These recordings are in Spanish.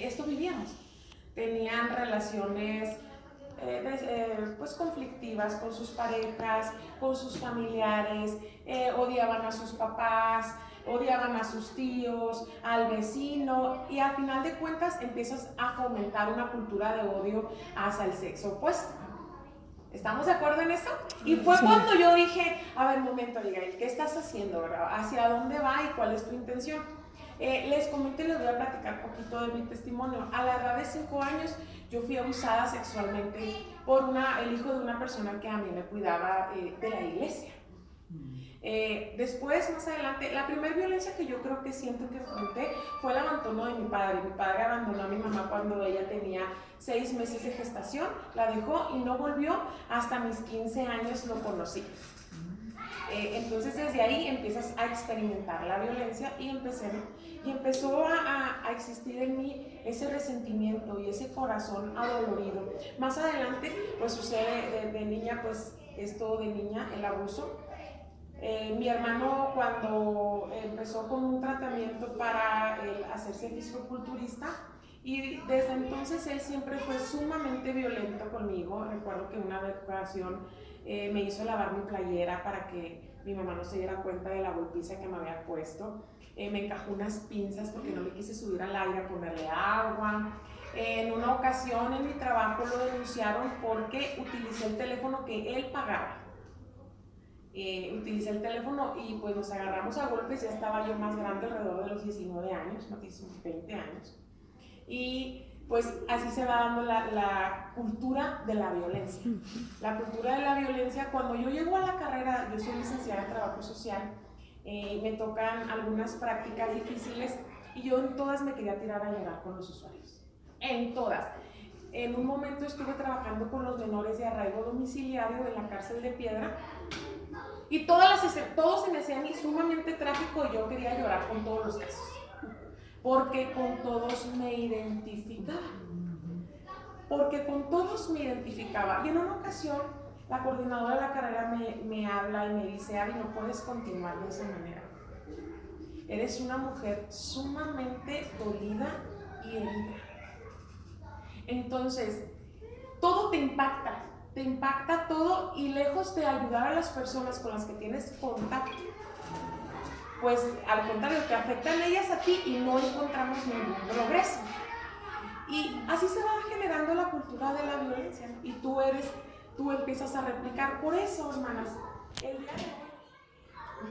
esto vivíamos. Tenían relaciones pues conflictivas con sus parejas, con sus familiares, odiaban a sus papás, odiaban a sus tíos, al vecino, y al final de cuentas empiezas a fomentar una cultura de odio hacia el sexo opuesto. ¿Estamos de acuerdo en eso? Y fue cuando yo dije, a ver, un momento, Abigail, ¿qué estás haciendo, verdad? ¿Hacia dónde va y cuál es tu intención? Les comento y les voy a platicar un poquito de mi testimonio. A la edad de 5 años yo fui abusada sexualmente por el hijo de una persona que a mí me cuidaba de la iglesia. Después, más adelante, la primera violencia que yo creo que siento que enfrenté fue el abandono de mi padre. Mi padre abandonó a mi mamá cuando ella tenía 6 meses de gestación, la dejó y no volvió hasta mis 15 años lo conocí. Entonces desde ahí empiezas a experimentar la violencia y empezó a existir en mí ese resentimiento y ese corazón adolorido. Más adelante pues sucede de niña, pues esto de niña, el abuso. Mi hermano cuando empezó con un tratamiento para hacerse fisicoculturista, y desde entonces él siempre fue sumamente violento conmigo. Recuerdo que una ocasión me hizo lavar mi playera para que mi mamá no se diera cuenta de la golpiza que me había puesto. Me encajó unas pinzas porque no me quise subir al aire a ponerle agua. En una ocasión en mi trabajo lo denunciaron porque utilicé el teléfono que él pagaba. Utilicé el teléfono y pues nos agarramos a golpes. Ya estaba yo más grande, alrededor de los 19 años, no 20 años. Y pues así se va dando la cultura de la violencia. La cultura de la violencia, cuando yo llego a la carrera, yo soy licenciada en trabajo social, me tocan algunas prácticas difíciles y yo en todas me quería tirar a llorar con los usuarios. En todas. En un momento estuve trabajando con los menores de arraigo domiciliario en la cárcel de Piedra y todo se me hacía a mí sumamente trágico y yo quería llorar con todos los casos, porque con todos me identificaba. Y en una ocasión la coordinadora de la carrera me habla y me dice: Abby, no puedes continuar de esa manera. Eres una mujer sumamente dolida y herida. Entonces, todo te impacta todo, y lejos de ayudar a las personas con las que tienes contacto, pues al contrario, te afectan ellas a ti y no encontramos ningún progreso. Y así se va generando la cultura de la violencia, ¿no? Y tú empiezas a replicar. Por eso, hermanas, el día de hoy,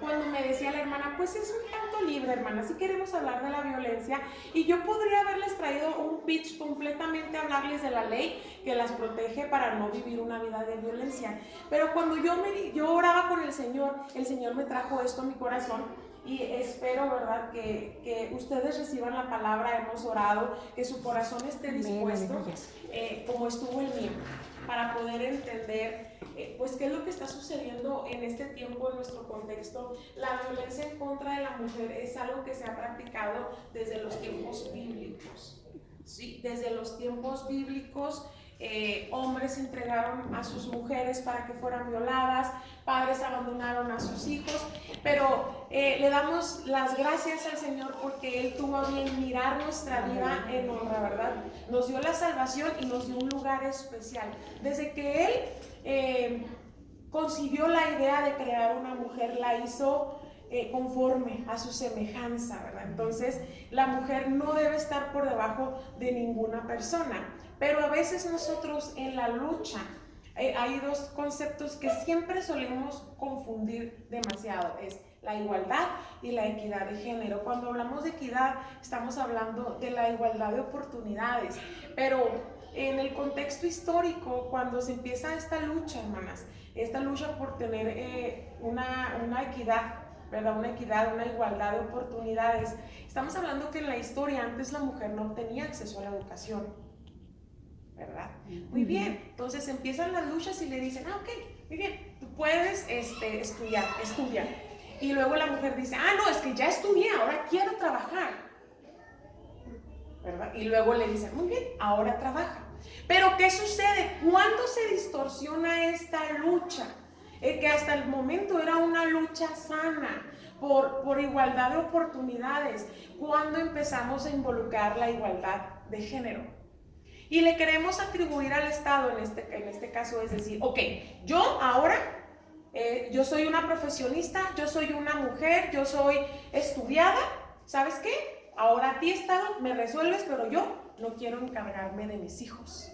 cuando me decía la hermana, pues es un tanto libre, hermana, si queremos hablar de la violencia, y yo podría haberles traído un pitch completamente, hablarles de la ley que las protege para no vivir una vida de violencia. Pero cuando yo oraba con el Señor me trajo esto a mi corazón. Y espero, ¿verdad?, que ustedes reciban la palabra. Hemos orado, que su corazón esté dispuesto, como estuvo el mío, para poder entender pues qué es lo que está sucediendo en este tiempo, en nuestro contexto. La violencia en contra de la mujer es algo que se ha practicado desde los tiempos bíblicos. Sí, desde los tiempos bíblicos. Hombres entregaron a sus mujeres para que fueran violadas, padres abandonaron a sus hijos, pero le damos las gracias al Señor porque Él tuvo a bien mirar nuestra vida en honra, ¿verdad? Nos dio la salvación y nos dio un lugar especial. Desde que Él concibió la idea de crear una mujer, la hizo conforme a su semejanza, ¿verdad? Entonces, la mujer no debe estar por debajo de ninguna persona. Pero a veces nosotros en la lucha hay dos conceptos que siempre solemos confundir demasiado: es la igualdad y la equidad de género. Cuando hablamos de equidad, estamos hablando de la igualdad de oportunidades, pero en el contexto histórico, cuando se empieza esta lucha, hermanas, esta lucha por tener una equidad, ¿verdad? Una equidad, una igualdad de oportunidades, estamos hablando que en la historia antes la mujer no tenía acceso a la educación, ¿verdad? Muy bien, entonces empiezan las luchas y le dicen: ok, muy bien, tú puedes estudiar. Y luego la mujer dice: no, es que ya estudié, ahora quiero trabajar, ¿verdad? Y luego le dicen: muy bien, ahora trabaja. Pero ¿qué sucede? ¿Cuándo se distorsiona esta lucha? Que hasta el momento era una lucha sana. por igualdad de oportunidades. ¿Cuándo empezamos a involucrar la igualdad de género? Y le queremos atribuir al Estado, en este caso, es decir, ok, yo ahora, yo soy una profesionista, yo soy una mujer, yo soy estudiada, ¿sabes qué? Ahora a ti, Estado, me resuelves, pero yo no quiero encargarme de mis hijos.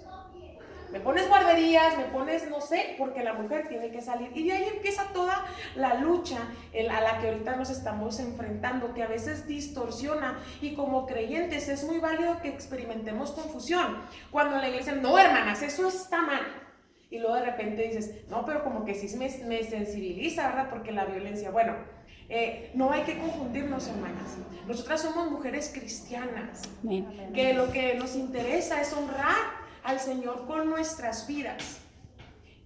Me pones guarderías, me pones, no sé, porque la mujer tiene que salir. Y de ahí empieza toda la lucha a la que ahorita nos estamos enfrentando, que a veces distorsiona. Y como creyentes es muy válido que experimentemos confusión. Cuando la iglesia, no, hermanas, eso está mal. Y luego de repente dices, no, pero como que sí me sensibiliza, ¿verdad? Porque la violencia, bueno, no hay que confundirnos, hermanas. Nosotras somos mujeres cristianas, que lo que nos interesa es honrar al Señor con nuestras vidas.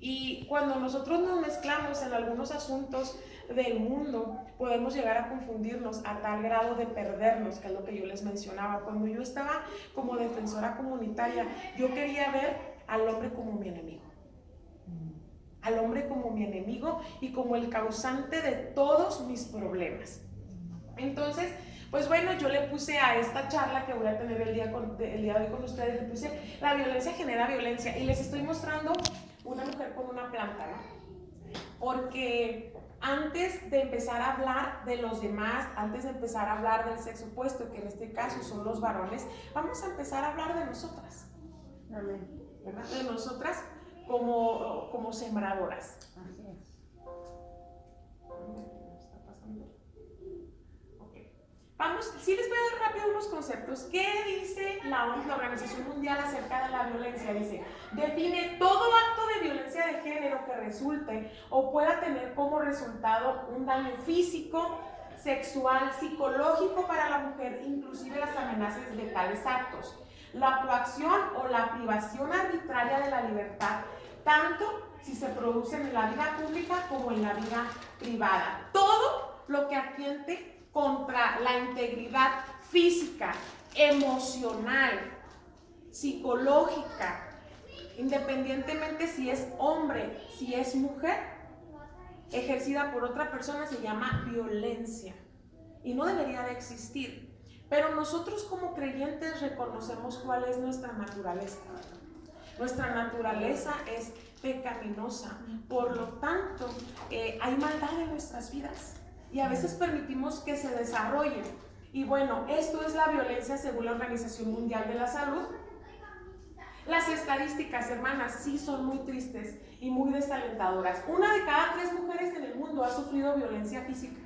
Y cuando nosotros nos mezclamos en algunos asuntos del mundo, podemos llegar a confundirnos a tal grado de perdernos, que es lo que yo les mencionaba. Cuando yo estaba como defensora comunitaria, yo quería ver al hombre como mi enemigo. Al hombre como mi enemigo y como el causante de todos mis problemas. Entonces, pues bueno, yo le puse a esta charla que voy a tener el día de hoy con ustedes, le puse la violencia genera violencia, y les estoy mostrando una mujer con una planta, ¿no? Porque antes de empezar a hablar de los demás, antes de empezar a hablar del sexo opuesto, que en este caso son los varones, vamos a empezar a hablar de nosotras. Amén. ¿Verdad? De nosotras como sembradoras. Así es. Vamos, sí les voy a dar rápido unos conceptos. ¿Qué dice la OMS, la Organización Mundial, acerca de la violencia? Dice, define todo acto de violencia de género que resulte o pueda tener como resultado un daño físico, sexual, psicológico para la mujer, inclusive las amenazas de tales actos. La coacción o la privación arbitraria de la libertad, tanto si se producen en la vida pública como en la vida privada. Todo lo que atiente contra la integridad física, emocional, psicológica, independientemente si es hombre, si es mujer, ejercida por otra persona, se llama violencia y no debería de existir. Pero nosotros como creyentes reconocemos cuál es nuestra naturaleza. Nuestra naturaleza es pecaminosa, por lo tanto hay maldad en nuestras vidas. Y a veces permitimos que se desarrollen. Y bueno, esto es la violencia según la Organización Mundial de la Salud. Las estadísticas, hermanas, sí son muy tristes y muy desalentadoras. 1 de cada 3 mujeres en el mundo ha sufrido violencia física.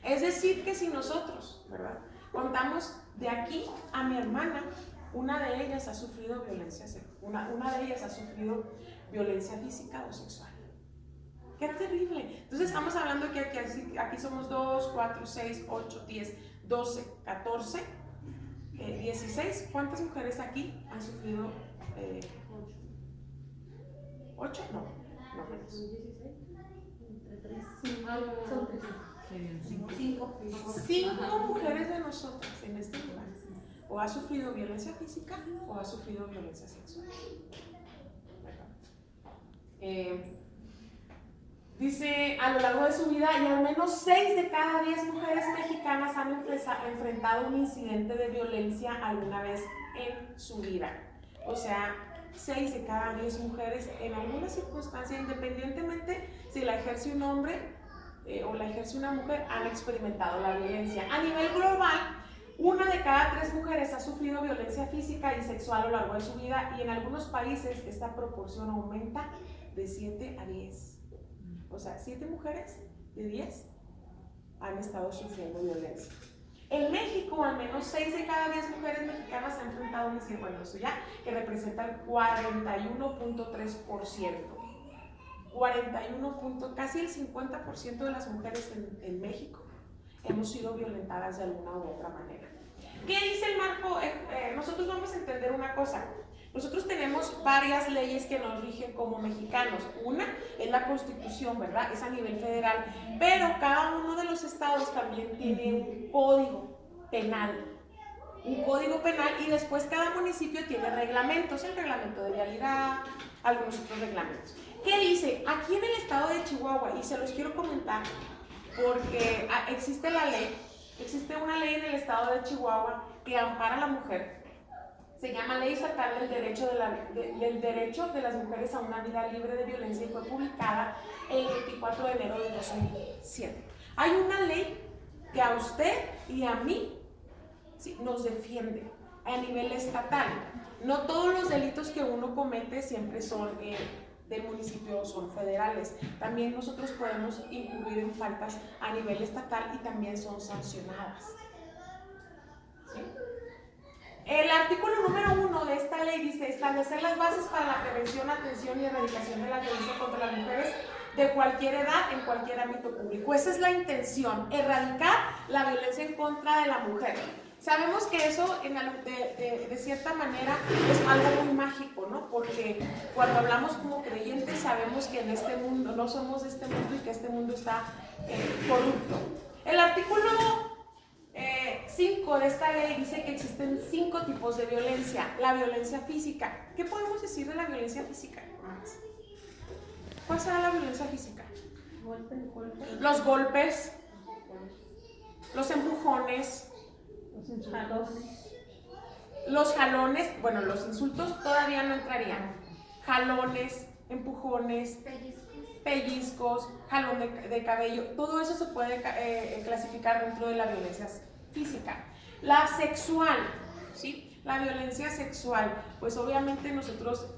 Es decir, que si nosotros, ¿verdad?, contamos de aquí a mi hermana, una de ellas ha sufrido violencia física o sexual. ¡Qué terrible! Entonces estamos hablando que aquí somos 2, 4, 6, 8, 10, 12, 14, 16. ¿Cuántas mujeres aquí han sufrido? 8, no menos. 5 mujeres de nosotras en este lugar o ha sufrido violencia física o ha sufrido violencia sexual. Dice, a lo largo de su vida, y al menos 6 de cada 10 mujeres mexicanas han enfrentado un incidente de violencia alguna vez en su vida. O sea, 6 de cada 10 mujeres en alguna circunstancia, independientemente si la ejerce un hombre o la ejerce una mujer, han experimentado la violencia. A nivel global, 1 de cada 3 mujeres ha sufrido violencia física y sexual a lo largo de su vida, y en algunos países esta proporción aumenta de 7 a 10. O sea, 7 mujeres de 10 han estado sufriendo violencia. En México, al menos 6 de cada 10 mujeres mexicanas han enfrentado un incidente, bueno, eso ya, que representa el 41.3%. Casi el 50% de las mujeres en México hemos sido violentadas de alguna u otra manera. ¿Qué dice el marco? Nosotros vamos a entender una cosa. Nosotros tenemos varias leyes que nos rigen como mexicanos. Una es la Constitución, ¿verdad? Es a nivel federal, pero cada uno de los estados también tiene un código penal. Un código penal, y después cada municipio tiene reglamentos, el reglamento de vialidad, algunos otros reglamentos. ¿Qué dice? Aquí en el estado de Chihuahua, y se los quiero comentar, porque existe la ley, existe una ley en el estado de Chihuahua que ampara a la mujer. Se llama Ley Estatal del Derecho de las Mujeres a una Vida Libre de Violencia y fue publicada el 24 de enero de 2007. Hay una ley que a usted y a mí, sí, nos defiende a nivel estatal. No todos los delitos que uno comete siempre son del municipio, son federales. También nosotros podemos incurrir en faltas a nivel estatal y también son sancionadas. ¿Sí? El artículo número 1 de esta ley dice: establecer las bases para la prevención, atención y erradicación de la violencia contra las mujeres de cualquier edad en cualquier ámbito público. Esa es la intención, erradicar la violencia en contra de la mujer. Sabemos que eso de cierta manera es algo muy mágico, ¿no? Porque cuando hablamos como creyentes sabemos que en este mundo, no somos de este mundo y que este mundo está corrupto. El artículo 5 de esta ley dice que existen 5 tipos de violencia. La violencia física. ¿Qué podemos decir de la violencia física? ¿Cuál será la violencia física? Los golpes, los empujones, los jalones, bueno, los insultos todavía no entrarían. Jalones, empujones, pellizcos, jalón de cabello, todo eso se puede clasificar dentro de la violencia física. La sexual, ¿sí? La violencia sexual, pues obviamente nosotros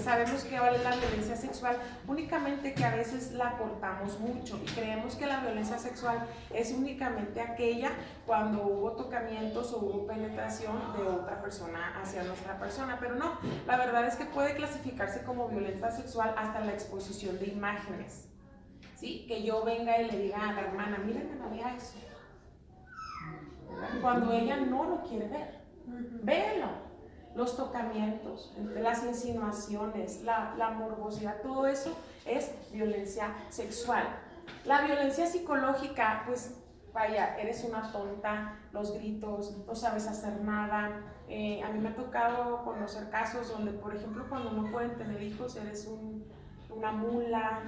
sabemos que vale la violencia sexual, únicamente que a veces la cortamos mucho y creemos que la violencia sexual es únicamente aquella cuando hubo tocamientos o hubo penetración de otra persona hacia nuestra persona, pero no, la verdad es que puede clasificarse como violencia sexual hasta la exposición de imágenes, ¿sí? Que yo venga y le diga a la hermana: miren, no vea eso, cuando ella no lo quiere ver, véelo. Los tocamientos, las insinuaciones, la morbosidad, todo eso es violencia sexual. La violencia psicológica, pues vaya, eres una tonta, los gritos, no sabes hacer nada. A mí me ha tocado conocer casos donde, por ejemplo, cuando no pueden tener hijos, eres una mula,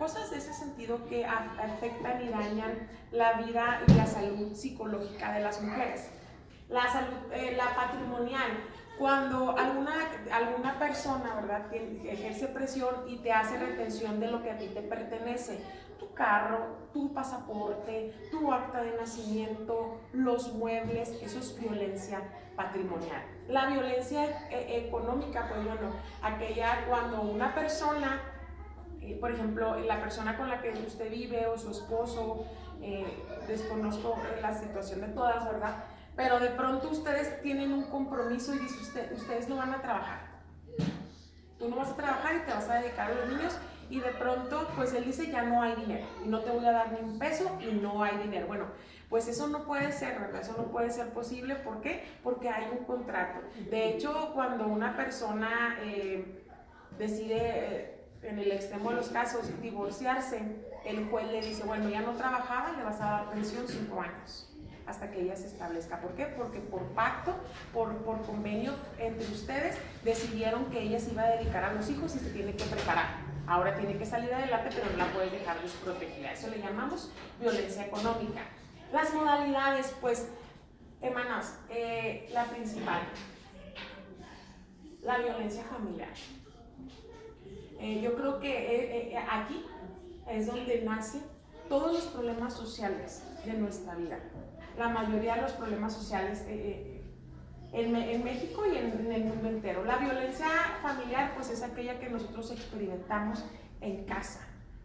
cosas de ese sentido que afectan y dañan la vida y la salud psicológica de las mujeres. La patrimonial, cuando alguna persona, ¿verdad?, ejerce presión y te hace retención de lo que a ti te pertenece, tu carro, tu pasaporte, tu acta de nacimiento, los muebles, eso es violencia patrimonial. La violencia económica, pues bueno, aquella cuando una persona, por ejemplo, la persona con la que usted vive o su esposo, desconozco la situación de todas, ¿verdad?, pero de pronto ustedes tienen un compromiso y dicen ustedes no van a trabajar. Tú no vas a trabajar y te vas a dedicar a los niños, y de pronto pues él dice: ya no hay dinero y no te voy a dar ni un peso y no hay dinero. Bueno, pues eso no puede ser, ¿verdad? Eso no puede ser posible. ¿Por qué? Porque hay un contrato. De hecho, cuando una persona decide, en el extremo de los casos, divorciarse, el juez le dice: bueno, ya no trabajaba, le vas a dar pensión 5 años. Hasta que ella se establezca. ¿Por qué? Porque por pacto, por convenio entre ustedes, decidieron que ella se iba a dedicar a los hijos y se tiene que preparar. Ahora tiene que salir adelante, pero no la puedes dejar desprotegida. Eso le llamamos violencia económica. Las modalidades, pues, hermanas, la principal, la violencia familiar. Yo creo que aquí es donde nacen todos los problemas sociales de nuestra vida. La mayoría de los problemas sociales en México y en el mundo entero. La violencia familiar, pues es aquella que nosotros experimentamos en casa,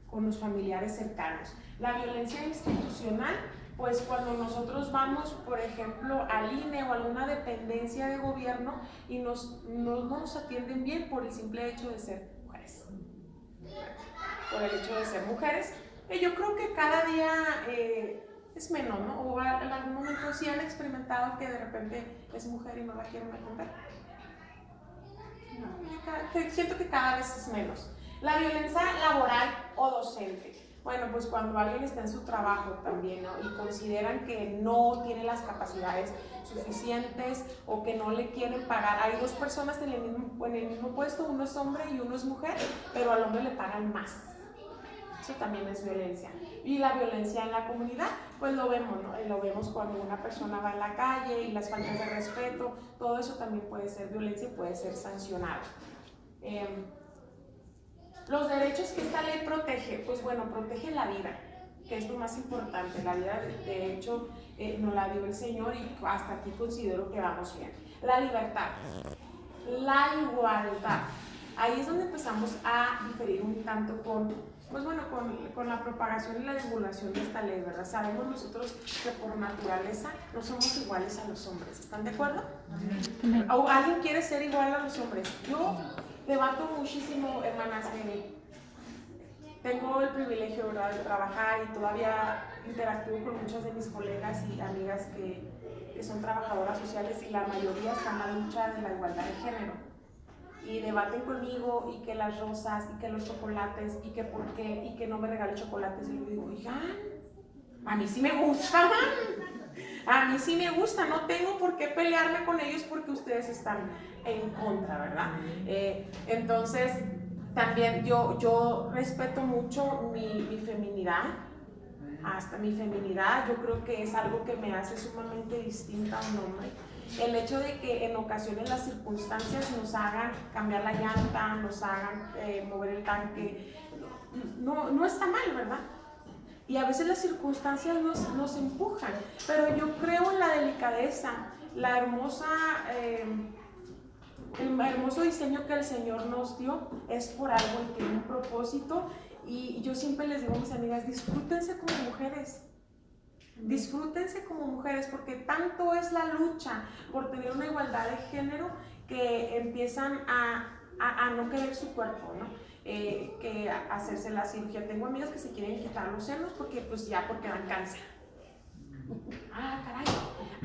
con los familiares cercanos. La violencia institucional, pues cuando nosotros vamos, por ejemplo, al INE o a alguna dependencia de gobierno y no nos atienden bien por el simple hecho de ser mujeres. Por el hecho de ser mujeres. Yo creo que cada día es menos, ¿no? O en algún momento sí han experimentado que de repente es mujer y no la quieren atender. No, siento que cada vez es menos. La violencia laboral o docente. Bueno, pues cuando alguien está en su trabajo también, ¿no?, y consideran que no tiene las capacidades suficientes o que no le quieren pagar. Hay dos personas en el mismo puesto, uno es hombre y uno es mujer, pero al hombre le pagan más. eso también es violencia. Y la violencia en la comunidad, pues lo vemos, ¿no? Lo vemos cuando una persona va en la calle y las faltas de respeto, todo eso también puede ser violencia y puede ser sancionado. Los derechos que esta ley protege, pues bueno, protege la vida, que es lo más importante. La vida, de hecho, nos la dio el Señor y hasta aquí considero que vamos bien. La libertad, la igualdad. Ahí es donde empezamos a diferir un tanto con, pues bueno, con la propagación y la divulgación de esta ley, ¿verdad? Sabemos nosotros que por naturaleza no somos iguales a los hombres. ¿Están de acuerdo? ¿O alguien quiere ser igual a los hombres? Yo debato muchísimo, hermanas. Tengo el privilegio, ¿verdad?, de trabajar y todavía interactúo con muchas de mis colegas y amigas que son trabajadoras sociales y la mayoría están en la lucha de la igualdad de género. Y debaten conmigo y que las rosas y que los chocolates y que por qué y que no me regalen chocolates. Y yo digo, oigan, a mí sí me gustan. A mí sí me gusta, no tengo por qué pelearme con ellos porque ustedes están en contra, ¿verdad? Entonces, también yo respeto mucho mi feminidad, hasta mi feminidad. Yo creo que es algo que me hace sumamente distinta a un hombre. El hecho de que en ocasiones las circunstancias nos hagan cambiar la llanta, nos hagan mover el tanque, no está mal, ¿verdad? Y a veces las circunstancias nos empujan, pero yo creo en la delicadeza, el hermoso diseño que el Señor nos dio es por algo y tiene un propósito. Y yo siempre les digo a mis amigas, disfrútense como mujeres. Disfrútense como mujeres, porque tanto es la lucha por tener una igualdad de género que empiezan a no querer su cuerpo, ¿no? Que hacerse la cirugía. Tengo amigas que se quieren quitar los senos porque dan cáncer. Ah, caray.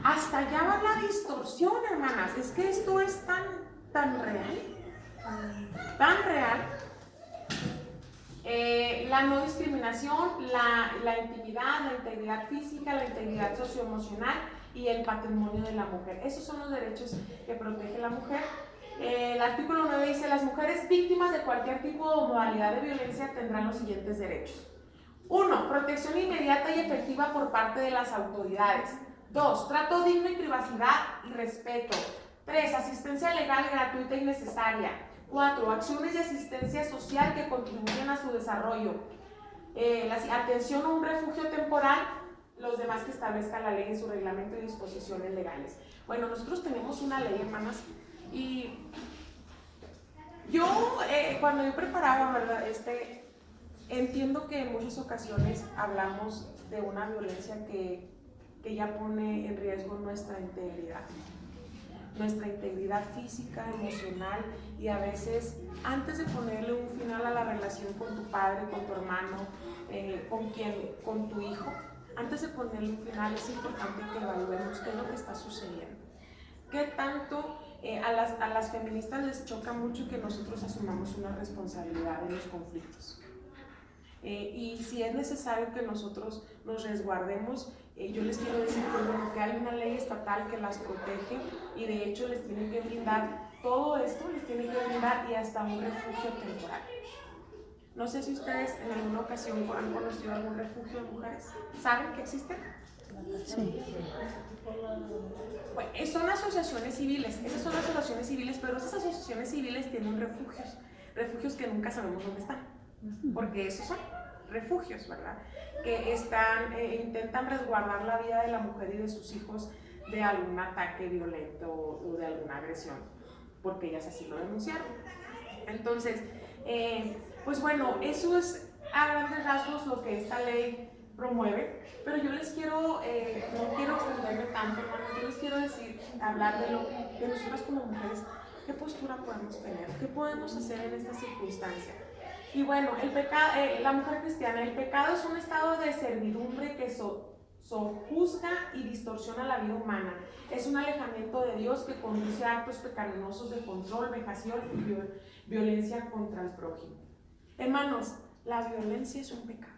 Hasta allá va la distorsión, hermanas. Es que esto es tan real. Tan real. La no discriminación, la intimidad, la integridad física, la integridad socioemocional y el patrimonio de la mujer. Esos son los derechos que protege la mujer. El artículo 9 dice: las mujeres víctimas de cualquier tipo o modalidad de violencia tendrán los siguientes derechos. 1. Protección inmediata y efectiva por parte de las autoridades. 2. Trato digno y privacidad y respeto. 3. Asistencia legal gratuita y necesaria. 4. Acciones de asistencia social que contribuyen a su desarrollo. La atención a un refugio temporal, los demás que establezca la ley en su reglamento y disposiciones legales. Bueno, nosotros tenemos una ley, hermanas, y yo cuando yo preparaba, ¿verdad?, entiendo que en muchas ocasiones hablamos de una violencia que ya pone en riesgo nuestra integridad física, emocional, y a veces antes de ponerle un final a la relación con tu padre, con tu hermano, con tu hijo, antes de ponerle un final es importante que evaluemos qué es lo que está sucediendo. ¿Qué tanto a las feministas les choca mucho que nosotros asumamos una responsabilidad en los conflictos? Y si es necesario que nosotros nos resguardemos, yo les quiero decir que hay una ley estatal que las protege y de hecho les tiene que brindar todo esto, les tiene que brindar y hasta un refugio temporal. No sé si ustedes en alguna ocasión han conocido algún refugio de mujeres. ¿Saben que existen? Sí. Bueno, son asociaciones civiles, esas son asociaciones civiles, pero esas asociaciones civiles tienen refugios que nunca sabemos dónde están, porque esos son refugios, ¿verdad? Que intentan resguardar la vida de la mujer y de sus hijos de algún ataque violento o de alguna agresión, porque ellas así lo denunciaron. Entonces, pues bueno, eso es a grandes rasgos lo que esta ley promueve, pero yo les quiero, no quiero extenderme tanto, hermanos, yo les quiero hablar de nosotras como mujeres, qué postura podemos tener, qué podemos hacer en esta circunstancia. Y bueno, la mujer cristiana, el pecado es un estado de servidumbre que sojuzga y distorsiona la vida humana. Es un alejamiento de Dios que conduce a actos pecaminosos de control, vejación y violencia contra el prójimo. Hermanos, la violencia es un pecado.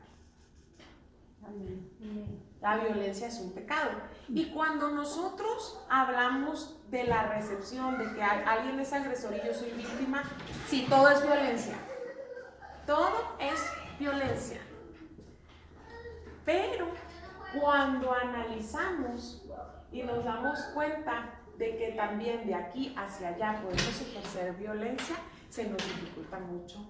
La violencia es un pecado. Y cuando nosotros hablamos de la recepción, de que alguien es agresor y yo soy víctima, sí, todo es violencia. Todo es violencia. Pero cuando analizamos y nos damos cuenta de que también de aquí hacia allá podemos ejercer violencia, se nos dificulta mucho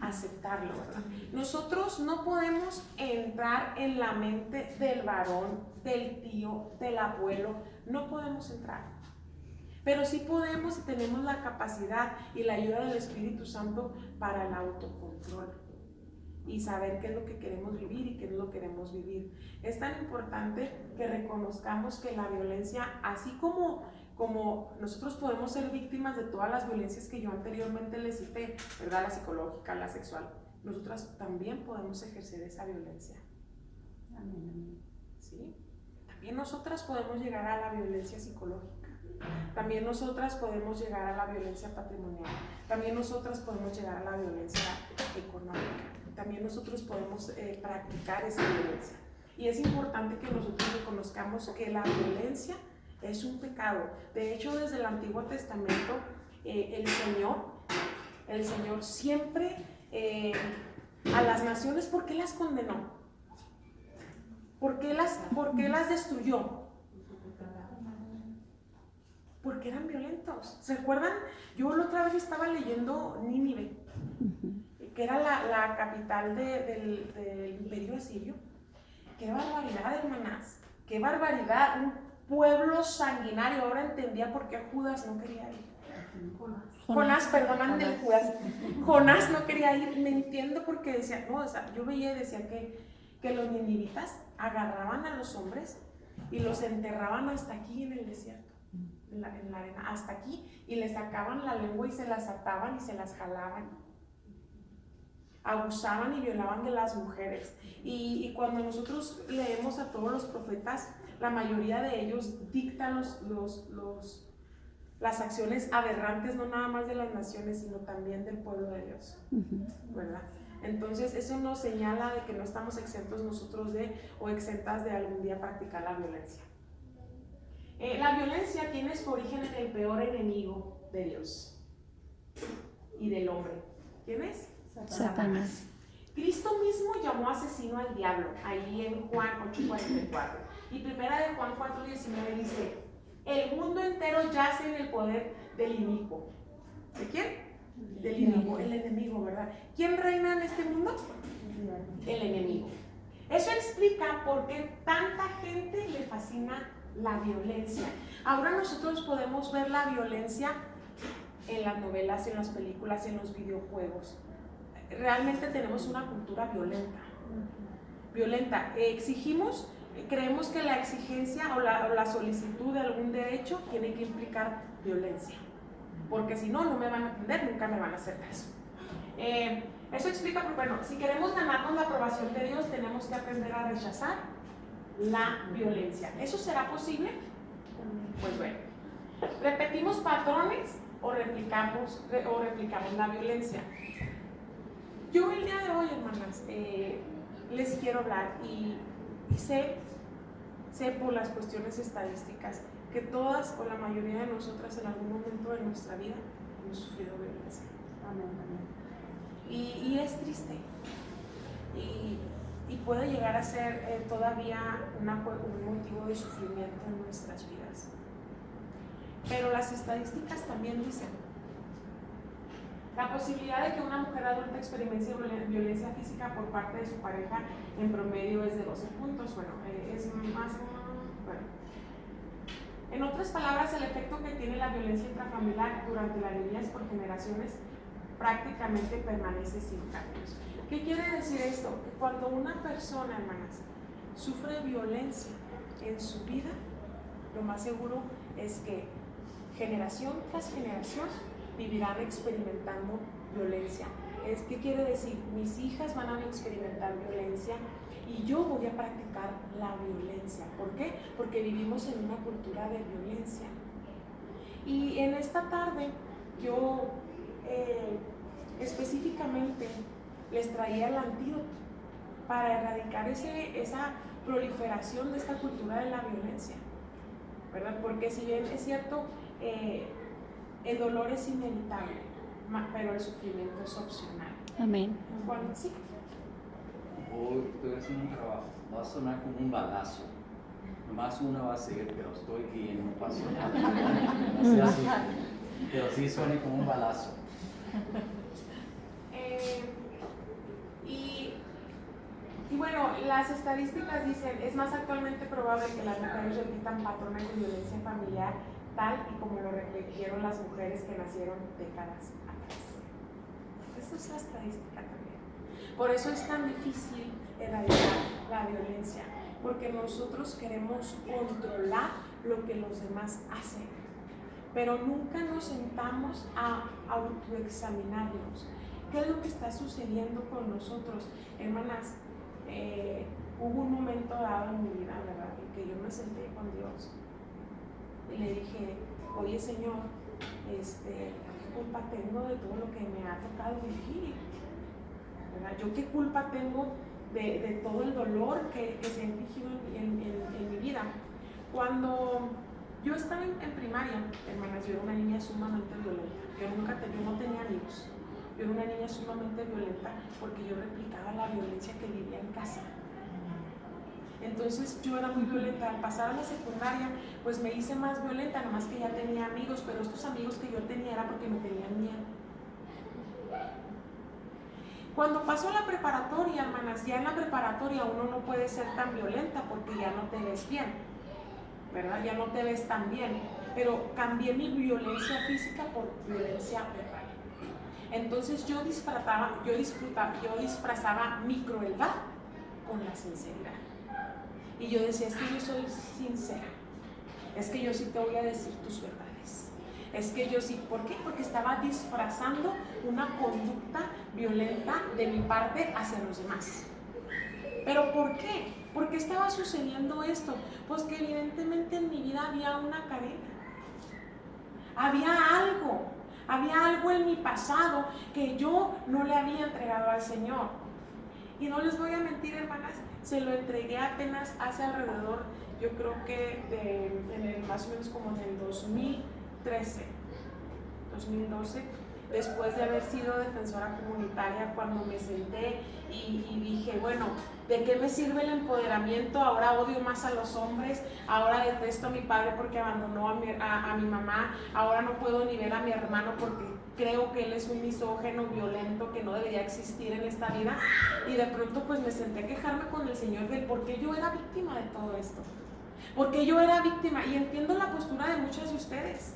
aceptarlo, ¿verdad? Nosotros no podemos entrar en la mente del varón, del tío, del abuelo, no podemos entrar. Pero sí podemos y tenemos la capacidad y la ayuda del Espíritu Santo para el autocontrol y saber qué es lo que queremos vivir y qué no lo queremos vivir. Es tan importante que reconozcamos que la violencia, así como nosotros podemos ser víctimas de todas las violencias que yo anteriormente les cité, ¿verdad? La psicológica, la sexual, nosotras también podemos ejercer esa violencia. Amén. ¿Sí? También nosotras podemos llegar a la violencia psicológica. También nosotras podemos llegar a la violencia patrimonial. También nosotras podemos llegar a la violencia económica. También nosotros podemos practicar esa violencia. Y es importante que nosotros reconozcamos que la violencia es un pecado. De hecho, desde el Antiguo Testamento, el Señor siempre a las naciones, ¿por qué las condenó? ¿Por qué las destruyó? Porque eran violentos. ¿Se acuerdan? Yo la otra vez estaba leyendo Nínive, que era la capital del imperio asirio. ¡Qué barbaridad, hermanas! ¡Qué barbaridad! Un pueblo sanguinario. Ahora entendía por qué Judas no quería ir. Jonás, perdóname, Judas. Jonás no quería ir. Me entiendo porque decía, no, o sea, yo veía y decía que los ninivitas agarraban a los hombres y los enterraban hasta aquí en el desierto. En la arena, hasta aquí, y les sacaban la lengua y se las ataban y se las jalaban. Abusaban y violaban de las mujeres. Y cuando nosotros leemos a todos los profetas, la mayoría de ellos dictan las acciones aberrantes, no nada más de las naciones, sino también del pueblo de Dios, ¿verdad? Entonces eso nos señala de que no estamos exentos nosotros o exentas de algún día practicar la violencia. La violencia tiene su origen en el peor enemigo de Dios y del hombre. ¿Quién es? Satanás. Cristo mismo llamó asesino al diablo, ahí en Juan 8:44. Y primera de Juan 4:19 dice, el mundo entero yace en el poder del inicuo. ¿De quién? Del inicuo, el enemigo, ¿verdad? ¿Quién reina en este mundo? El enemigo. Eso explica por qué tanta gente le fascina la violencia. Ahora nosotros podemos ver la violencia en las novelas, en las películas, en los videojuegos. Realmente tenemos una cultura violenta. Creemos que la exigencia o la solicitud de algún derecho tiene que implicar violencia, porque si no, no me van a entender, nunca me van a hacer caso. Eso explica, bueno, si queremos ganarnos la aprobación de Dios, tenemos que aprender a rechazar la violencia. ¿Eso será posible? Pues bueno, ¿repetimos patrones o replicamos la violencia? Yo el día de hoy, hermanas, les quiero hablar y sé por las cuestiones estadísticas que todas o la mayoría de nosotras en algún momento de nuestra vida hemos sufrido violencia. Amén, amén. Y es triste. Y puede llegar a ser todavía un motivo de sufrimiento en nuestras vidas. Pero las estadísticas también dicen la posibilidad de que una mujer adulta experimente violencia física por parte de su pareja en promedio es de 12 puntos. Bueno, es más. Bueno. En otras palabras, el efecto que tiene la violencia intrafamiliar durante la niñez por generaciones prácticamente permanece sin cambios. ¿Qué quiere decir esto? Cuando una persona, hermanas, sufre violencia en su vida, lo más seguro es que generación tras generación vivirán experimentando violencia. ¿Qué quiere decir? Mis hijas van a experimentar violencia y yo voy a practicar la violencia. ¿Por qué? Porque vivimos en una cultura de violencia. Y en esta tarde yo específicamente les traía el antídoto para erradicar esa proliferación de esta cultura de la violencia, ¿verdad? Porque si bien es cierto, el dolor es inevitable, pero el sufrimiento es opcional. Amén. Sí. hoy estoy haciendo un trabajo, va a sonar como un balazo. Nomás una va a ser, pero estoy bien, no pasó nada. No se asusten, pero sí suena como un balazo. Y bueno, las estadísticas dicen, es más actualmente probable que las mujeres repitan patrones de violencia familiar tal y como lo repitieron las mujeres que nacieron décadas atrás. Esa es la estadística también. Por eso es tan difícil erradicar la violencia, porque nosotros queremos controlar lo que los demás hacen, pero nunca nos sentamos a autoexaminarnos. ¿Qué es lo que está sucediendo con nosotros? Hermanas, hubo un momento dado en mi vida, ¿verdad?, en que yo me senté con Dios y le dije, oye Señor, ¿qué culpa tengo de todo lo que me ha tocado vivir? ¿Verdad? ¿Yo qué culpa tengo de todo el dolor que se ha infligido en mi vida? Cuando yo estaba en primaria, hermanas, yo era una niña sumamente violenta. Yo no tenía amigos. Yo era una niña sumamente violenta porque yo replicaba la violencia que vivía en casa. Entonces yo era muy violenta. Al pasar a la secundaria, pues me hice más violenta, nomás que ya tenía amigos, pero estos amigos que yo tenía era porque me tenían miedo. Cuando pasó la preparatoria, hermanas, ya en la preparatoria uno no puede ser tan violenta porque ya no te ves bien, ¿verdad? Ya no te ves tan bien. Pero cambié mi violencia física por violencia verbal. Entonces yo disfrazaba mi crueldad con la sinceridad. Y yo decía, es que yo soy sincera, es que yo sí te voy a decir tus verdades, es que yo sí. ¿Por qué? Porque estaba disfrazando una conducta violenta de mi parte hacia los demás. ¿Pero por qué? ¿Por qué estaba sucediendo esto? Pues que evidentemente en mi vida había una carencia, había algo en mi pasado que yo no le había entregado al Señor. Y no les voy a mentir, hermanas, se lo entregué apenas hace alrededor, yo creo que más o menos como en el 2013, 2012, después de haber sido defensora comunitaria, cuando me senté y dije, bueno, ¿de qué me sirve el empoderamiento? Ahora odio más a los hombres, ahora detesto a mi padre porque abandonó a mi mamá, ahora no puedo ni ver a mi hermano porque creo que él es un misógino violento que no debería existir en esta vida. Y de pronto pues me senté a quejarme con el Señor de por qué yo era víctima de todo esto, porque yo era víctima. Y entiendo la postura de muchas de ustedes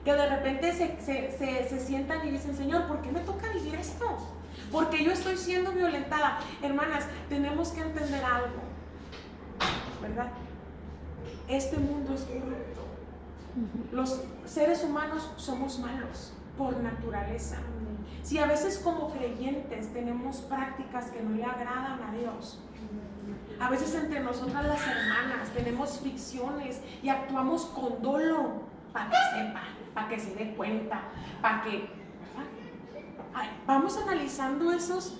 que de repente se sientan y dicen, Señor, ¿por qué me toca vivir esto? ¿Por qué yo estoy siendo violentada? Hermanas, tenemos que entender algo, ¿verdad? Este mundo es corrupto. Los seres humanos somos malos por naturaleza. Si a veces como creyentes tenemos prácticas que no le agradan a Dios, a veces entre nosotras las hermanas tenemos fricciones y actuamos con dolo para que sepa, para que se dé cuenta, para que, ¿verdad? Vamos analizando esas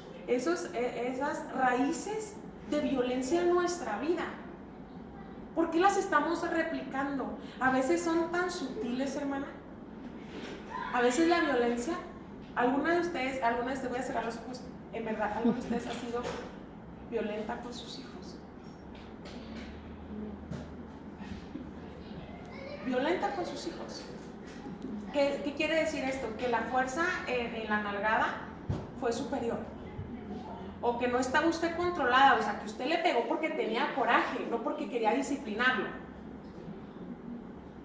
raíces de violencia en nuestra vida. ¿Por qué las estamos replicando? A veces son tan sutiles, hermana. A veces la violencia, alguna de ustedes, voy a cerrar los ojos, en verdad, ¿alguna de ustedes ha sido violenta con sus hijos? Violenta con sus hijos. ¿Qué quiere decir esto? Que la fuerza en la nalgada fue superior. O que no estaba usted controlada, o sea, que usted le pegó porque tenía coraje, no porque quería disciplinarlo.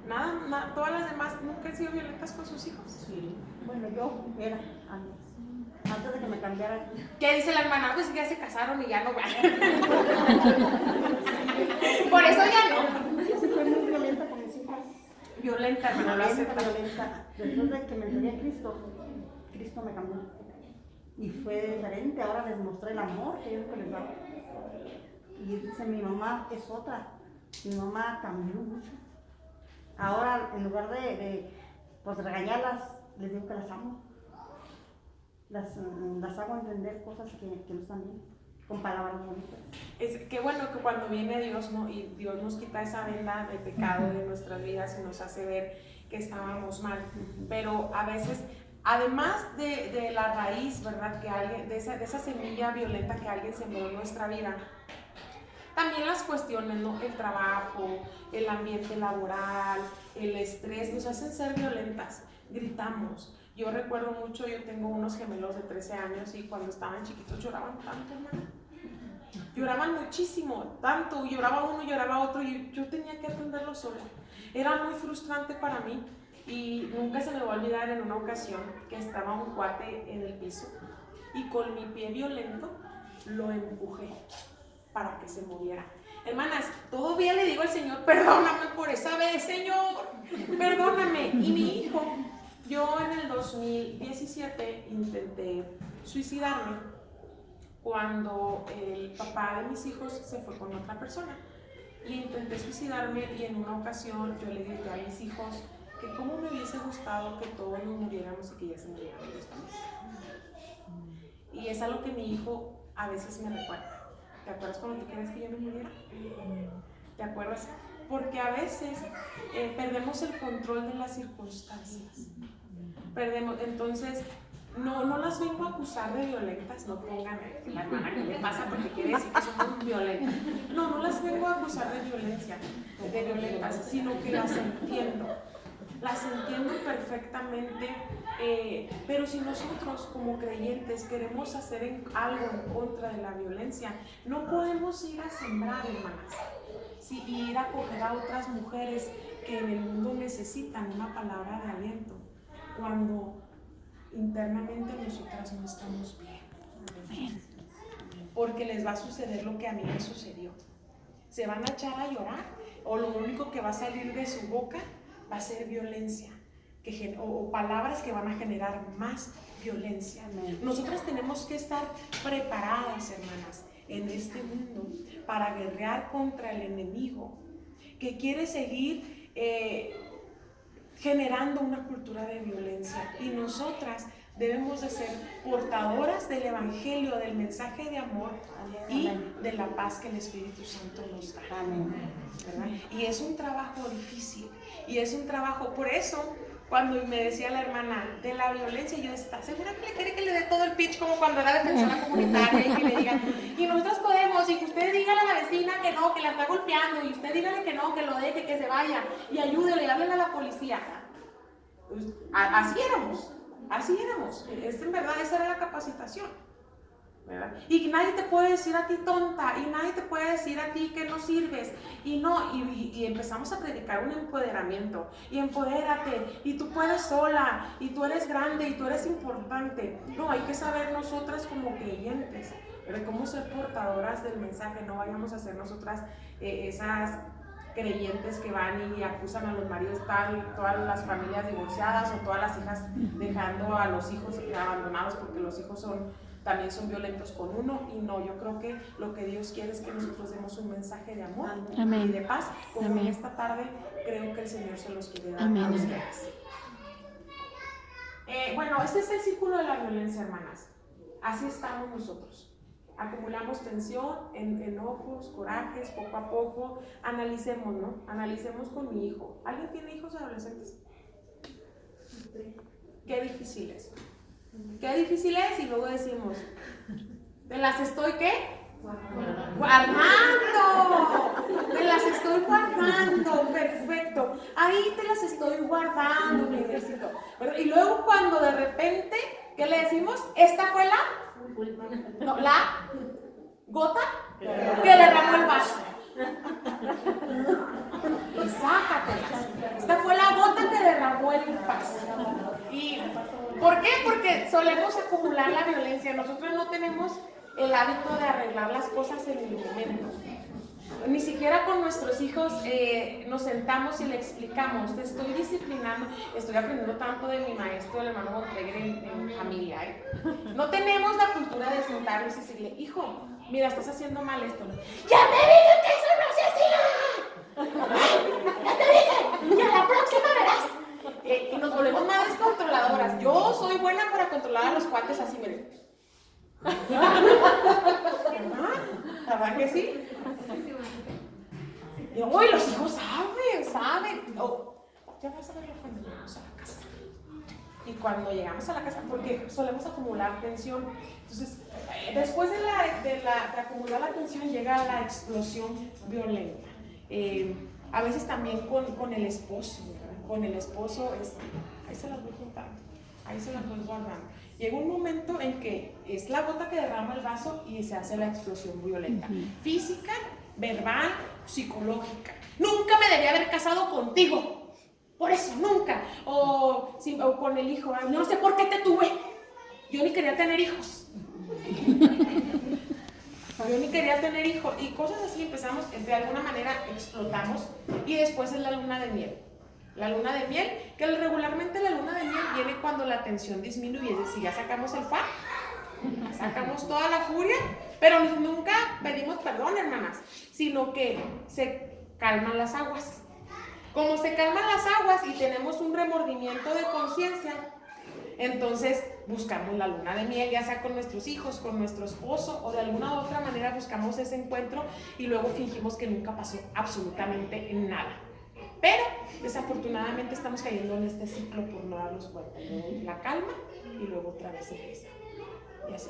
Nada, todas las demás nunca han sido violentas con sus hijos. Sí. Bueno, yo era antes de que me cambiara. ¿Qué dice la hermana? Pues ya se casaron y ya no van. Por eso ya no. Yo sí fui muy violenta con mis hijas. Violenta, hermana, lo acepta. Violenta. Después de que me entregué a Cristo, Cristo me cambió. Y fue diferente, ahora les mostré el amor que yo les daba. Y dice, mi mamá es otra. Mi mamá cambió mucho. Ahora, en lugar de pues regañarlas, les digo que las amo. Las hago entender cosas que no están bien, con palabras bonitas. Qué bueno que cuando viene Dios, ¿no? Y Dios nos quita esa venda de pecado de nuestras vidas y nos hace ver que estábamos mal. Pero a veces además de la raíz, ¿verdad? Que alguien, de esa semilla violenta que alguien sembró en nuestra vida, también las cuestiones, ¿no? El trabajo, el ambiente laboral, el estrés, nos hacen ser violentas, gritamos. Yo recuerdo mucho, yo tengo unos gemelos de 13 años y cuando estaban chiquitos lloraban tanto, hermana. Lloraban muchísimo, tanto, lloraba uno, lloraba otro y yo tenía que atenderlo sola. Era muy frustrante para mí y nunca se me va a olvidar en una ocasión que estaba un cuate en el piso y con mi pie violento lo empujé para que se moviera. Hermanas, todavía le digo al Señor, perdóname por esa vez, Señor, perdóname. Y mi hijo, yo en el 2017 intenté suicidarme cuando el papá de mis hijos se fue con otra persona. Y intenté suicidarme y en una ocasión yo le dije a mis hijos que cómo me hubiese gustado que todos nos muriéramos y que ya se murieran ellos también. Y es algo que mi hijo a veces me recuerda. ¿Te acuerdas cuando tú querías que yo me muriera? ¿Te acuerdas? Porque a veces perdemos el control de las circunstancias. Perdemos, entonces, no las vengo a acusar de violentas, no pongan la hermana que le pasa porque quiere decir que somos violentas. No las vengo a acusar de violencia, de violentas, sino que las entiendo perfectamente, pero si nosotros como creyentes queremos hacer algo en contra de la violencia, no podemos ir a sembrar, hermanas, sí, y ir a acoger a otras mujeres que en el mundo necesitan una palabra de aliento, cuando internamente nosotras no estamos bien. Porque les va a suceder lo que a mí me sucedió. Se van a echar a llorar o lo único que va a salir de su boca va a ser violencia o palabras que van a generar más violencia. Nosotras tenemos que estar preparadas, hermanas, en este mundo para guerrear contra el enemigo que quiere seguir generando una cultura de violencia, y nosotras debemos de ser portadoras del evangelio, del mensaje de amor y de la paz que el Espíritu Santo nos da. ¿Verdad? Y es un trabajo difícil, y es un trabajo, por eso cuando me decía la hermana de la violencia, yo estaba segura que le quiere que le dé todo el pitch como cuando era defensora comunitaria y que le diga, y nosotros podemos, y que usted dígale a la vecina que no, que la está golpeando, y usted dígale que no, que lo deje, que se vaya, y ayúdele, háblele a la policía. Pues, así éramos, en verdad esa era la capacitación, ¿verdad? Y nadie te puede decir a ti tonta, y nadie te puede decir a ti que no sirves, y empezamos a predicar un empoderamiento, y empodérate, y tú puedes sola, y tú eres grande, y tú eres importante. No, hay que saber nosotras como creyentes, ¿verdad? Cómo ser portadoras del mensaje. No vayamos a ser nosotras esas creyentes que van y acusan a los maridos, todas las familias divorciadas, o todas las hijas dejando a los hijos abandonados porque los hijos también son violentos con uno. Y no, yo creo que lo que Dios quiere es que nosotros demos un mensaje de amor y de paz, como en esta tarde creo que el Señor se los quiere dar a ustedes. Bueno, este es el círculo de la violencia, hermanas. Así estamos nosotros. Acumulamos tensión, enojos, corajes, poco a poco. Analicemos, ¿no? Analicemos con mi hijo. ¿Alguien tiene hijos adolescentes? Qué difícil es. Qué difícil es, y luego decimos, ¿te las estoy qué? Guardando. Te las estoy guardando, perfecto. Ahí te las estoy guardando, mi ejército. Y luego cuando de repente, ¿qué le decimos? Esta fue la gota que derramó el vaso. Y sácatelas. Esta fue la gota que derramó el vaso. ¿Y por qué? Porque solemos acumular la violencia. Nosotros no tenemos el hábito de arreglar las cosas en el momento. Ni siquiera con nuestros hijos nos sentamos y le explicamos, te estoy disciplinando. Estoy aprendiendo tanto de mi maestro, el hermano Montreger, en familia. No tenemos la cultura de sentarnos y decirle, hijo, mira, estás haciendo mal esto. ¡Ya te dije que eso no se hacía! ¡Ya te dije! ¡Y a la próxima verás! Y nos volvemos madres controladoras. Yo soy buena para controlar a los cuates así, miren. ¿Verdad que sí? Y hoy los hijos saben. Oh, ya vas a verlo cuando lleguemos a la casa. Y cuando llegamos a la casa, porque solemos acumular tensión, entonces después de acumular la tensión llega la explosión violenta. A veces también con el esposo, ¿verdad? Con el esposo ahí se las voy juntando, ahí se las voy guardando. Llega un momento en que es la gota que derrama el vaso y se hace la explosión violenta, física, verbal, psicológica. Nunca me debía haber casado contigo, por eso nunca. O con el hijo, no sé por qué te tuve, yo ni quería tener hijos. Yo ni quería tener hijos y cosas así. Empezamos, de alguna manera explotamos, y después es la luna de miel. La luna de miel, que regularmente la luna de miel viene cuando la tensión disminuye, es decir, ya sacamos el fa, sacamos toda la furia, pero nunca pedimos perdón, hermanas, sino que se calman las aguas. Como se calman las aguas y tenemos un remordimiento de conciencia, entonces buscamos la luna de miel, ya sea con nuestros hijos, con nuestro esposo, o de alguna u otra manera buscamos ese encuentro y luego fingimos que nunca pasó absolutamente nada. Pero desafortunadamente estamos cayendo en este ciclo por no darnos cuenta. Luego la calma y luego otra vez empieza.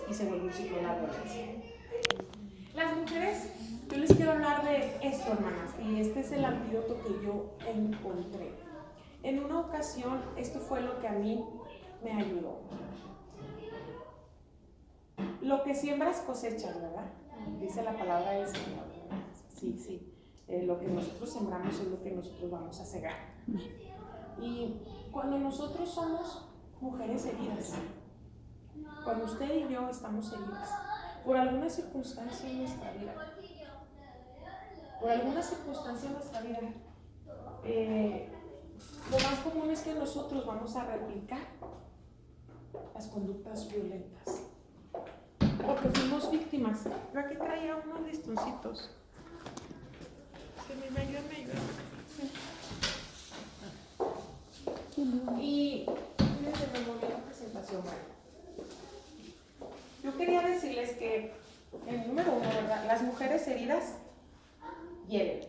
Y se vuelve un ciclo de la violencia. Las mujeres, yo les quiero hablar de esto, hermanas, y este es el antídoto que yo encontré. En una ocasión, esto fue lo que a mí me ayudó. Lo que siembras cosechas, ¿verdad? Dice la palabra del Señor. Sí. Lo que nosotros sembramos es lo que nosotros vamos a cegar. Y cuando nosotros somos mujeres heridas, cuando usted y yo estamos heridas por alguna circunstancia en nuestra vida, lo más común es que nosotros vamos a replicar las conductas violentas porque fuimos víctimas. Yo aquí traía unos listoncitos. Me ayuda. Y fíjense, me movió la presentación. Yo quería decirles que, el número 1, ¿verdad? Las mujeres heridas hieren.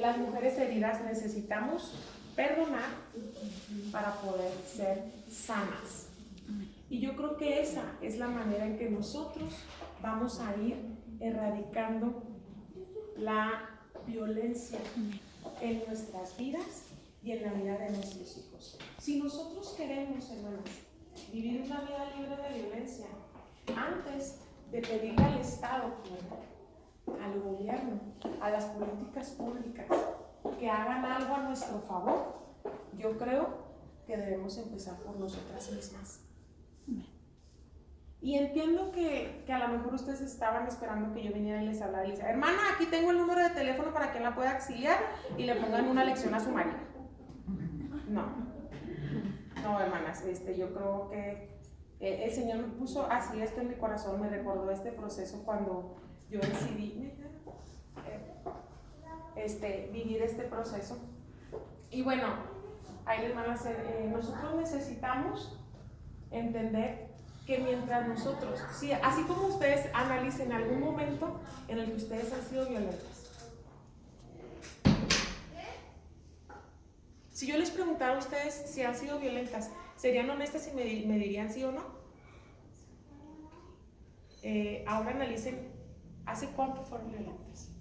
Las mujeres heridas necesitamos perdonar para poder ser sanas. Y yo creo que esa es la manera en que nosotros vamos a ir erradicando la violencia en nuestras vidas y en la vida de nuestros hijos. Si nosotros queremos, hermanos, vivir una vida libre de violencia, antes de pedirle al Estado, al gobierno, a las políticas públicas que hagan algo a nuestro favor, yo creo que debemos empezar por nosotras mismas. Y entiendo que a lo mejor ustedes estaban esperando que yo viniera y les hablara y les decía, hermana, aquí tengo el número de teléfono para que la pueda auxiliar y le pongan una lección a su marido. No, hermanas, yo creo que el Señor me puso así esto en mi corazón, me recordó este proceso cuando yo decidí vivir este proceso. Y bueno, ahí les van a hacer, nosotros necesitamos entender que mientras nosotros, sí, así como ustedes analicen algún momento en el que ustedes han sido violentas. Si yo les preguntara a ustedes si han sido violentas, ¿serían honestas y me dirían sí o no? Ahora analicen, ¿hace cuánto fueron violentas?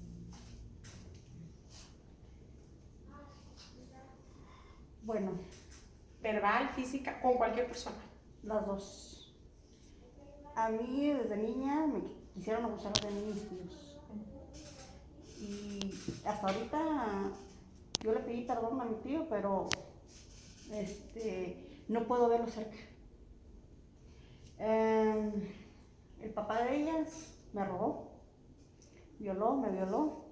Bueno. Verbal, física, con cualquier persona. Las dos. A mí desde niña me quisieron abusar de mí mis tíos. Y hasta ahorita yo le pedí perdón a mi tío, pero no puedo verlo cerca. El papá de ellas me robó, me violó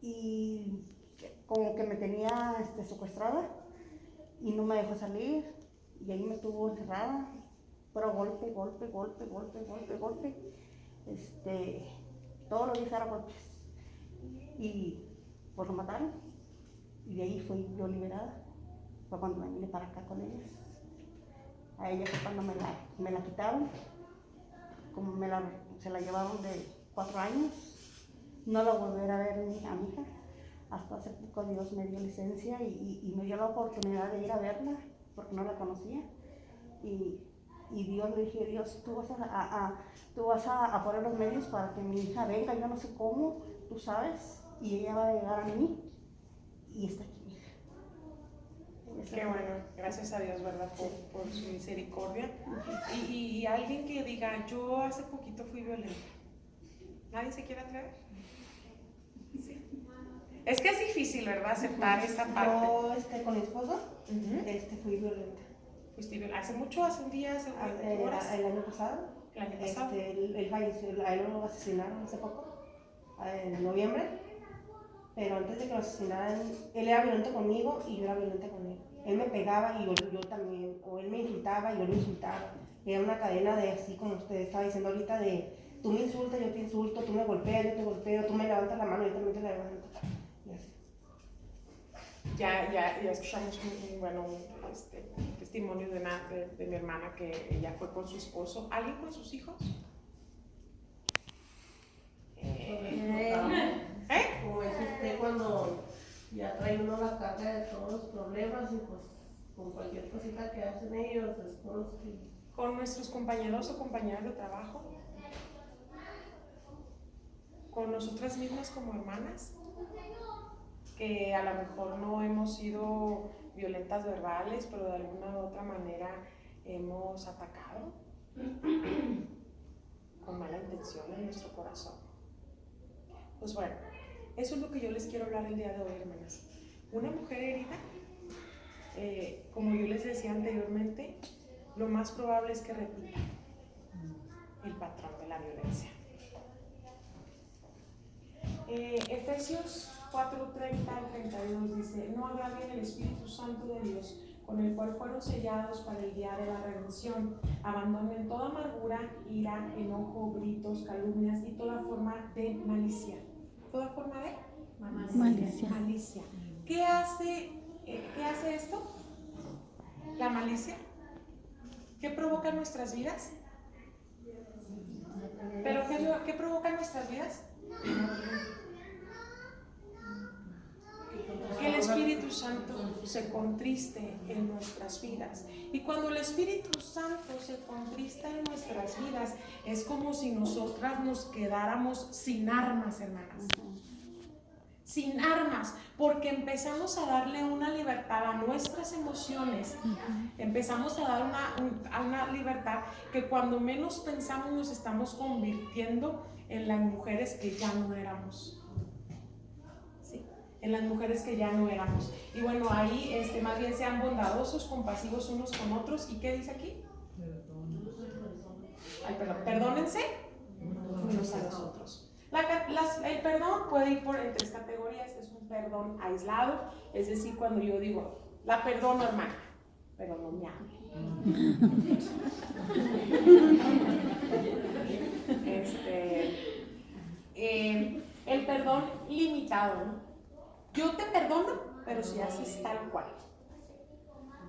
y como que me tenía secuestrada y no me dejó salir y ahí me tuvo encerrada, pero golpe. Todos los días era golpes y pues lo mataron y de ahí fui yo liberada. Fue cuando me vine para acá con ellas. A ella fue cuando me la quitaron, como se la llevaron de 4 años, no la volví a ver a mi hija Hasta hace poco Dios me dio licencia y me dio la oportunidad de ir a verla, porque no la conocía. Y Dios, le dije, Dios, tú vas a poner los medios para que mi hija venga, yo no sé cómo, tú sabes, y ella va a llegar a mí, y está aquí mi hija. Qué bueno, gracias a Dios, ¿verdad? Por su misericordia. Y alguien que diga, yo hace poquito fui violenta. ¿Nadie se quiere atrever? Sí. Es que es difícil, ¿verdad? Aceptar esa parte. Yo con mi esposo fui violenta. ¿Fuiste violenta? ¿Hace mucho? ¿Hace un día? ¿Hace horas? El año pasado. ¿El año pasado? Él falleció, a él lo asesinaron hace poco, en noviembre. Pero antes de que lo asesinaran, él era violento conmigo y yo era violenta con él. Él me pegaba y yo también, o él me insultaba y yo lo insultaba. Era una cadena de, así como usted estaba diciendo ahorita, de tú me insultas, yo te insulto, tú me golpeas, yo te golpeo, tú me levantas la mano, yo también te la levanto. Y así. Ya escuchamos un testimonio de mi hermana que ella fue con su esposo. ¿Alguien con sus hijos? Como es cuando ya trae uno la carga de todos los problemas y pues con cualquier cosita que hacen ellos, esposos ¿Con nuestros compañeros o compañeras de trabajo? ¿Con nosotras mismas como hermanas? Que a lo mejor no hemos sido violentas verbales, pero de alguna u otra manera hemos atacado con mala intención en nuestro corazón. Pues bueno, eso es lo que yo les quiero hablar el día de hoy, hermanas. Una mujer herida, como yo les decía anteriormente, lo más probable es que repita el patrón de la violencia. Efesios 4:30 al 32 dice: no agravien el Espíritu Santo de Dios, con el cual fueron sellados para el día de la redención. Abandonen toda amargura, ira, enojo, gritos, calumnias y toda forma de malicia. ¿Toda forma de? Malicia. ¿Qué hace esto? La malicia. ¿Qué provoca en nuestras vidas? ¿Pero qué provoca en nuestras vidas? Que el Espíritu Santo se contriste en nuestras vidas. Y cuando el Espíritu Santo se contrista en nuestras vidas, es como si nosotras nos quedáramos sin armas, hermanas. Sin armas, porque empezamos a darle una libertad a nuestras emociones. Empezamos a dar una libertad que cuando menos pensamos nos estamos convirtiendo en las mujeres que ya no éramos. En las mujeres que ya no éramos. Y bueno, ahí más bien sean bondadosos, compasivos unos con otros. ¿Y qué dice aquí? Perdónense unos a los otros. El perdón puede ir en 3 categorías. Es un perdón aislado, es decir, cuando yo digo, la perdono, hermana, pero no me hable. El perdón limitado, ¿no? Yo te perdono, pero si haces tal cual.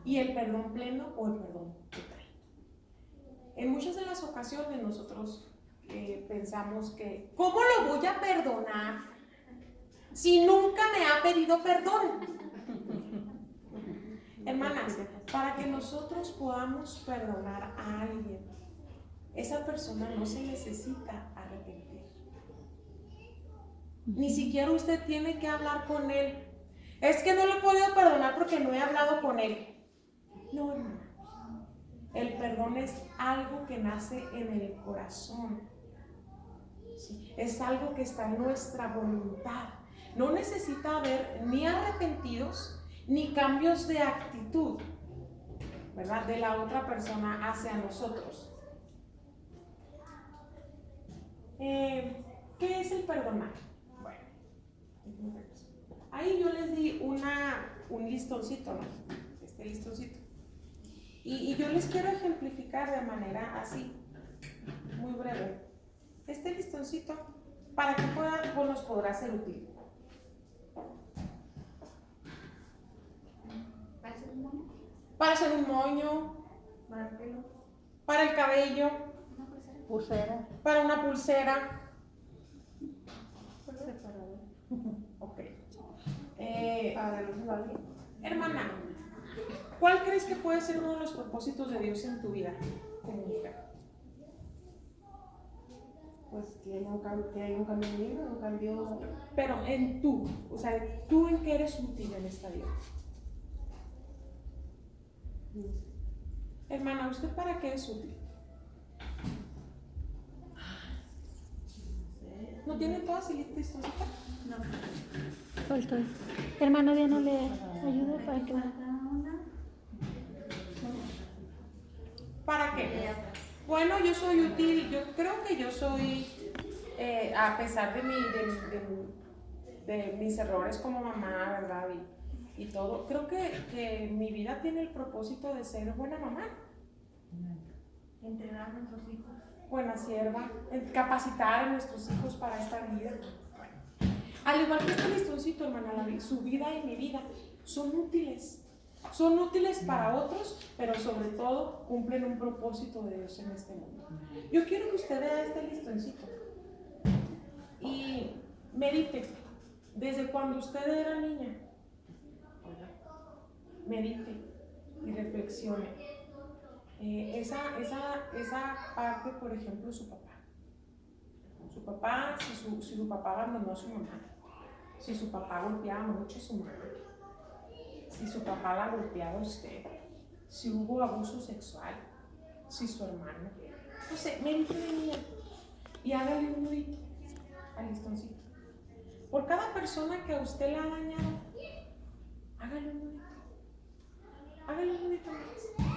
Y el perdón pleno o el perdón total. En muchas de las ocasiones nosotros pensamos que, ¿cómo lo voy a perdonar si nunca me ha pedido perdón? Hermanas, para que nosotros podamos perdonar a alguien, esa persona no se necesita arrepentir. Ni siquiera usted tiene que hablar con él. Es que no lo he podido perdonar porque no he hablado con él. No, hermana. El perdón es algo que nace en el corazón. ¿Sí? Es algo que está en nuestra voluntad. No necesita haber ni arrepentidos ni cambios de actitud, ¿verdad?, de la otra persona hacia nosotros. ¿Qué es el perdonar? Bueno, ahí yo les di un listoncito, ¿no? Este listoncito. Y yo les quiero ejemplificar de manera así, muy breve. Este listoncito, para que nos podrá ser útil. ¿Para hacer un moño? ¿Para el pelo? ¿Para el cabello? Pulsera. ¿Para una pulsera? Ok. adelántalo a alguien. Hermana, ¿cuál crees que puede ser uno de los propósitos de Dios en tu vida como mujer? Pues que hay un cambio en mí, un cambio. Pero en tú, o sea, ¿tú en qué eres útil en esta vida? No sé. Hermana, ¿usted para qué es útil? ¿No tiene todas listas? Faltó. Hermano, Diana le ayuda para que... ¿Para qué? Bueno, yo soy útil, yo creo que yo soy, a pesar de mis errores como mamá, ¿verdad? Y todo, creo que mi vida tiene el propósito de ser buena mamá. Entrenar a nuestros hijos. Buena sierva, capacitar a nuestros hijos para esta vida. Al igual que este listoncito, hermana, su vida y mi vida son útiles. Son útiles para otros, pero sobre todo cumplen un propósito de Dios en este mundo. Yo quiero que usted vea este listoncito y medite desde cuando usted era niña. Medite y reflexione. Esa parte, por ejemplo, su papá. Su papá, si su papá abandonó a su mamá, si su papá golpeaba mucho a su mamá, si su papá la golpeaba a usted, si hubo abuso sexual, si su hermano. No sé, medite de niña y hágale un nudito al listoncito. Por cada persona que a usted la ha dañado, hágale un nudito. Hágale un nudito más.